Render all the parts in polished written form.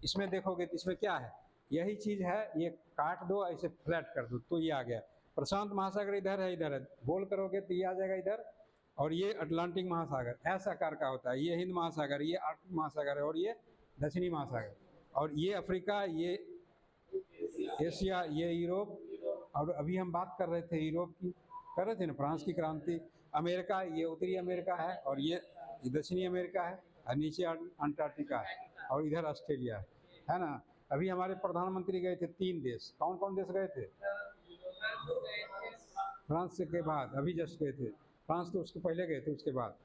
इसमें देखोगे तो इसमें क्या है, यही चीज है, ये काट दो ऐसे फ्लैट कर दो तो ये आ गया। प्रशांत महासागर इधर है, गोल करोगे तो ये आ जाएगा इधर, और ये अटलांटिक महासागर ऐसा आकार का होता है, ये हिंद महासागर, ये आर्कटिक महासागर है, और ये दक्षिणी महासागर, और ये अफ्रीका, ये एशिया, ये यूरोप। और अभी हम बात कर रहे थे यूरोप की, कर रहे थे ना, फ्रांस की क्रांति। अमेरिका, ये उत्तरी अमेरिका है, और ये दक्षिणी अमेरिका है, और नीचे अंटार्कटिका है, और इधर ऑस्ट्रेलिया है ना। अभी हमारे प्रधानमंत्री गए थे 3 देश, कौन कौन देश गए थे? फ्रांस के बाद अभी जस्ट गए थे, फ्रांस तो उसके पहले गए थे, उसके बाद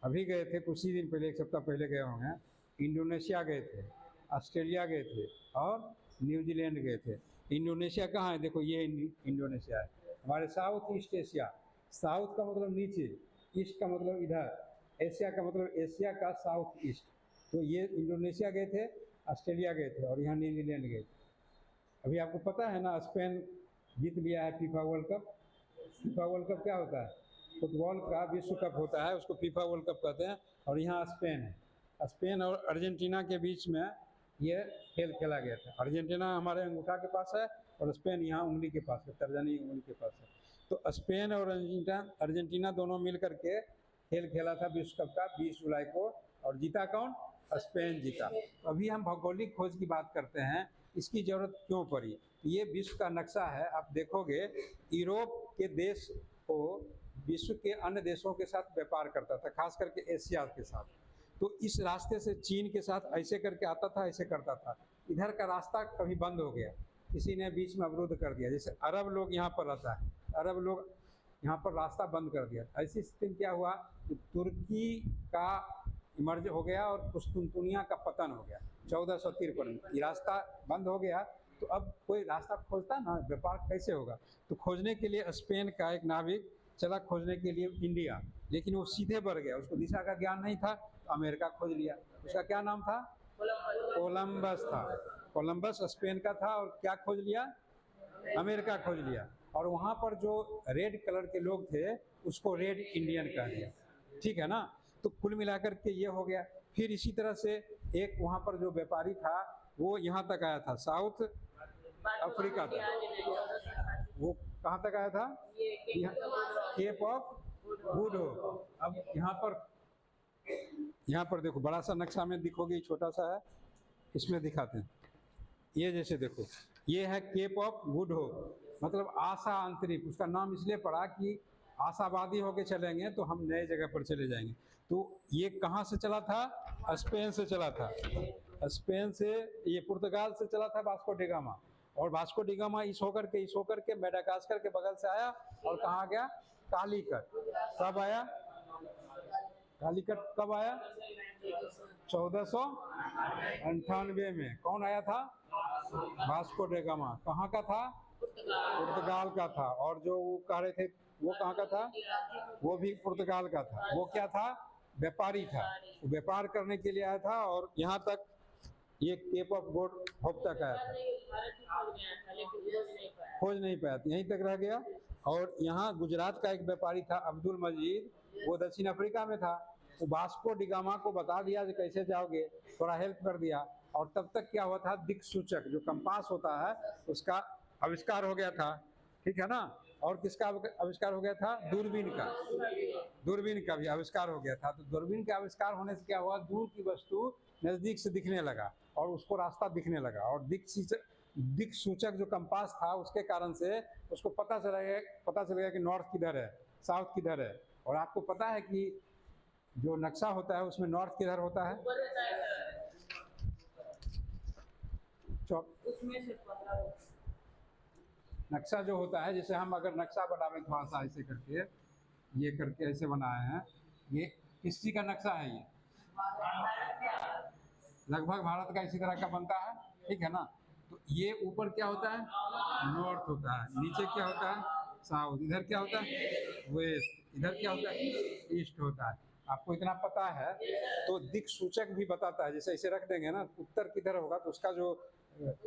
अभी गए थे कुछ ही दिन पहले, 1 सप्ताह पहले गए होंगे। इंडोनेशिया गए थे, ऑस्ट्रेलिया गए थे, और न्यूजीलैंड गए थे। इंडोनेशिया कहाँ है? देखो ये इंडोनेशिया है। हमारे साउथ ईस्ट एशिया, साउथ का मतलब नीचे, ईस्ट का मतलब इधर, एशिया का मतलब एशिया का साउथ ईस्ट। तो ये इंडोनेशिया गए थे, ऑस्ट्रेलिया गए थे, और यहाँ न्यूजीलैंड गए थे। अभी आपको पता है ना, स्पेन जीत लिया है FIFA world cup. FIFA world cup क्या होता है? फुटबॉल का विश्व कप होता है, उसको फीफा वर्ल्ड कप कहते हैं। और यहाँ स्पेन है, स्पेन और अर्जेंटीना के बीच में ये खेल खेला गया था। अर्जेंटीना हमारे अंगूठा के पास है, और स्पेन यहाँ उंगली के पास है, तर्जनी उंगली के पास है। तो स्पेन और अर्जेंटीना दोनों मिल करके खेल खेला था विश्व कप का 20 जुलाई को, और जीता कौन? स्पेन जीता। अभी हम भौगोलिक खोज की बात करते हैं, इसकी जरूरत क्यों पड़ी? ये विश्व का नक्शा है, आप देखोगे यूरोप के देश को विश्व के अन्य देशों के साथ व्यापार करता था, खास करके एशिया के साथ। तो इस रास्ते से चीन के साथ ऐसे करके आता था, ऐसे करता था। इधर का रास्ता कभी बंद हो गया, किसी ने बीच में अवरुद्ध कर दिया। जैसे अरब लोग यहाँ पर रहता है, अरब लोग यहाँ पर रास्ता बंद कर दिया। ऐसी स्थिति में क्या हुआ कि तुर्की का इमर्ज हो गया और कुस्तुनतुनिया का पतन हो गया 1453 में। ये रास्ता बंद हो गया, तो अब कोई रास्ता खोजता ना, व्यापार कैसे होगा? तो खोजने के लिए स्पेन का एक नाविक चला खोजने के लिए इंडिया, लेकिन वो सीधे बढ़ गया, उसको दिशा का ज्ञान नहीं था, तो अमेरिका खोज लिया। उसका क्या नाम था? कोलंबस था। कोलंबस स्पेन का था, और क्या खोज लिया? अमेरिका खोज लिया। और वहाँ पर जो रेड कलर के लोग थे, उसको रेड इंडियन कह दिया, ठीक है ना। तो कुल मिलाकर के ये हो गया। फिर इसी तरह से एक वहाँ पर जो व्यापारी था, वो यहाँ तक आया था, साउथ अफ्रीका था। वो कहाँ तक आया था? Cape of good hope. अब यहाँ पर देखो, बड़ा सा नक्शा में दिखोगे, छोटा सा है, इसमें दिखाते हैं। ये जैसे देखो, ये है केप ऑफ गुड होप, मतलब आशा अंतरिक्ष। उसका नाम इसलिए पड़ा कि आशावादी होके चलेंगे तो हम नए जगह पर चले जाएंगे। तो ये कहाँ से चला था? स्पेन से चला था। स्पेन से, ये पुर्तगाल से चला था वास्को डी गामा, और वास्को डी गामा इस होकर के मेडागास्कर के बगल से आया, और कहाँ गया? कालीकट। कब आया? कालीकट कब आया? 1498 में। कौन आया था? Vasco D gamma. कहाँ का था? पुर्तगाल का था। और जो वो कह रहे थे, वो कहाँ का था? वो भी पुर्तगाल का था। वो क्या था? व्यापारी था। वो व्यापार करने के लिए आया था, और यहाँ तक ये केप ऑफ गुड होप तक आया था। खोज नहीं पाया, यहीं तक रह गया। और यहाँ गुजरात का एक व्यापारी था, अब्दुल मजीद, वो दक्षिण अफ्रीका में था। वो वास्को डी गामा को बता दिया कि कैसे जाओगे, थोड़ा हेल्प कर दिया। और तब तक क्या हुआ था? दिक्सूचक जो कंपास होता है, उसका आविष्कार हो गया था, ठीक है ना। और किसका आविष्कार हो गया था? दूरबीन का। दूरबीन का भी आविष्कार हो गया था। तो दूरबीन के आविष्कार होने से क्या हुआ? दूर की वस्तु नजदीक से दिखने लगा, और उसको रास्ता दिखने लगा। और दिक्सूचक जो कंपास था, उसके कारण से उसको पता चलेगा कि नॉर्थ किधर है, साउथ किधर है। और आपको पता है कि जो नक्शा होता है उसमें नॉर्थ किधर होता है? नक्शा जो होता है, जैसे हम अगर नक्शा बनावे थोड़ा सा ऐसे करके, ये करके ऐसे बनाए हैं, ये किस चीज का नक्शा है? ये लगभग भारत का इसी तरह का बनता है, ठीक है ना। तो ये ऊपर क्या होता है? नॉर्थ होता है। नीचे क्या होता है? साउथ। इधर क्या होता है? वेस्ट। इधर क्या होता है? ईस्ट होता है। आपको इतना पता है तो दिक्सूचक भी बताता है। जैसे ऐसे रख देंगे ना, उत्तर किधर होगा, तो उसका जो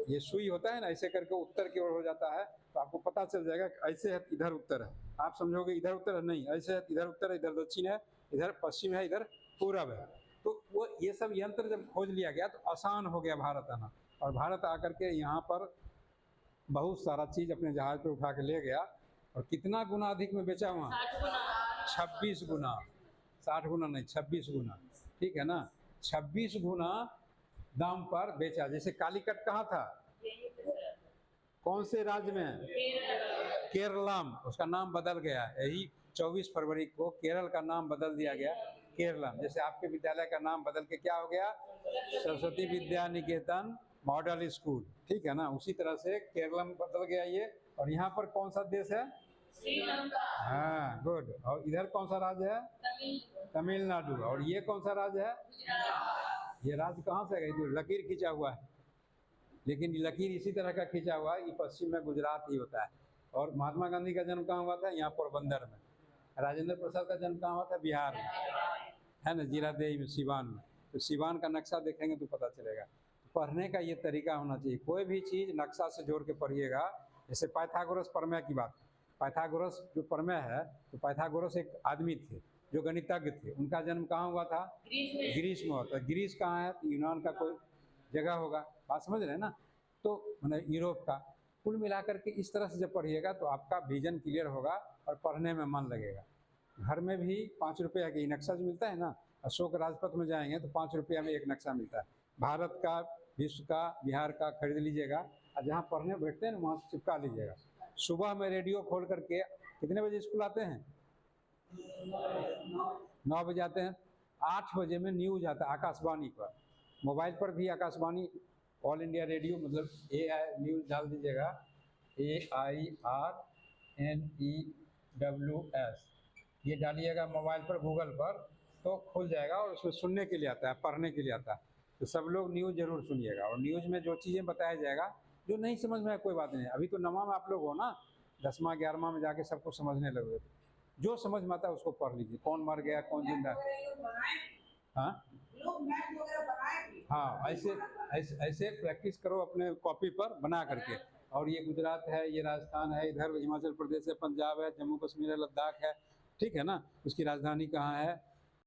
ये सुई होता है ना, ऐसे करके उत्तर की ओर हो जाता है, तो आपको पता चल जाएगा कि ऐसे है इधर उत्तर है। आप समझोगे इधर उत्तर है, नहीं, ऐसे है इधर उत्तर है, इधर दक्षिण है, इधर पश्चिम है, इधर पूरब है। तो वो ये सब यंत्र जब खोज लिया गया तो आसान हो गया भारत आना, और भारत आकर के यहाँ पर बहुत सारा चीज़ अपने जहाज पे उठा के ले गया, और कितना गुना अधिक में बेचा वहाँ, 26 गुना, 60 गुना नहीं 26 गुना, ठीक है ना, 26 गुना दाम पर बेचा। जैसे कालीकट कहाँ था, कौन से राज्य में, केरलम, उसका नाम बदल गया, यही 24 फरवरी को केरल का नाम बदल दिया गया केरलम। जैसे आपके विद्यालय का नाम बदल के क्या हो गया, सरस्वती विद्या निकेतन मॉडल स्कूल, ठीक है ना, उसी तरह से केरलम बदल गया ये। और यहाँ पर कौन सा देश है, श्रीलंका, हाँ गुड। और इधर कौन सा राज्य है, तमिलनाडु। और ये कौन सा राज्य है, ये राज्य कहाँ से है, जो लकीर खींचा हुआ है, लेकिन लकीर इसी तरह का खींचा हुआ है, ये पश्चिम में गुजरात ही होता है। और महात्मा गांधी का जन्म कहाँ हुआ था, यहाँ पोरबंदर में। राजेंद्र प्रसाद का जन्म कहाँ हुआ था, बिहार में, है ना, जीरादेई में, सिवान में। तो सिवान का नक्शा देखेंगे तो पता चलेगा। पढ़ने का ये तरीका होना चाहिए, कोई भी चीज़ नक्शा से जोड़ के पढ़िएगा। जैसे पाइथागोरस प्रमेय की बात, पाइथागोरस जो प्रमेय है, तो पाइथागोरस एक आदमी थे जो गणितज्ञ थे, उनका जन्म कहाँ हुआ था, ग्रीस में हुआ था। ग्रीस कहाँ है, तो यूनान का कोई जगह होगा, बात समझ रहे हैं ना, तो मतलब यूरोप का। कुल मिलाकर के इस तरह से जब पढ़िएगा तो आपका विजन क्लियर होगा और पढ़ने में मन लगेगा। घर में भी 5 रुपये का नक्शा जो मिलता है ना, अशोक राजपथ में जाएंगे तो 5 रुपया में एक नक्शा मिलता है, भारत का, विश्व का, बिहार का, खरीद लीजिएगा। और जहाँ पढ़ने बैठते हैं ना वहाँ से चिपका लीजिएगा। सुबह में रेडियो खोल करके, कितने बजे स्कूल आते हैं, 9 बजे आते हैं, 8 बजे में न्यूज आता है आकाशवाणी पर, मोबाइल पर भी आकाशवाणी, ऑल इंडिया रेडियो, मतलब AI न्यूज़ डाल दीजिएगा, AIRNEWS, ये डालिएगा मोबाइल पर, गूगल पर, तो खुल जाएगा और उसमें सुनने के लिए आता है, पढ़ने के लिए आता है। तो सब लोग न्यूज़ जरूर सुनिएगा, और न्यूज़ में जो चीज़ें बताया जाएगा, जो नहीं समझ में आए कोई बात नहीं, अभी तो नवा में आप लोग हो ना, 10वां 11वां में जाके सब कुछ समझने लगे, जो समझ में आता है उसको पढ़ लीजिए, कौन मर गया कौन जिंदा। हाँ हाँ, ऐसे प्रैक्टिस करो अपने कॉपी पर बना करके। और ये गुजरात है, ये राजस्थान है, इधर हिमाचल प्रदेश है, पंजाब है, जम्मू कश्मीर है, लद्दाख है, ठीक है ना, उसकी राजधानी कहाँ है,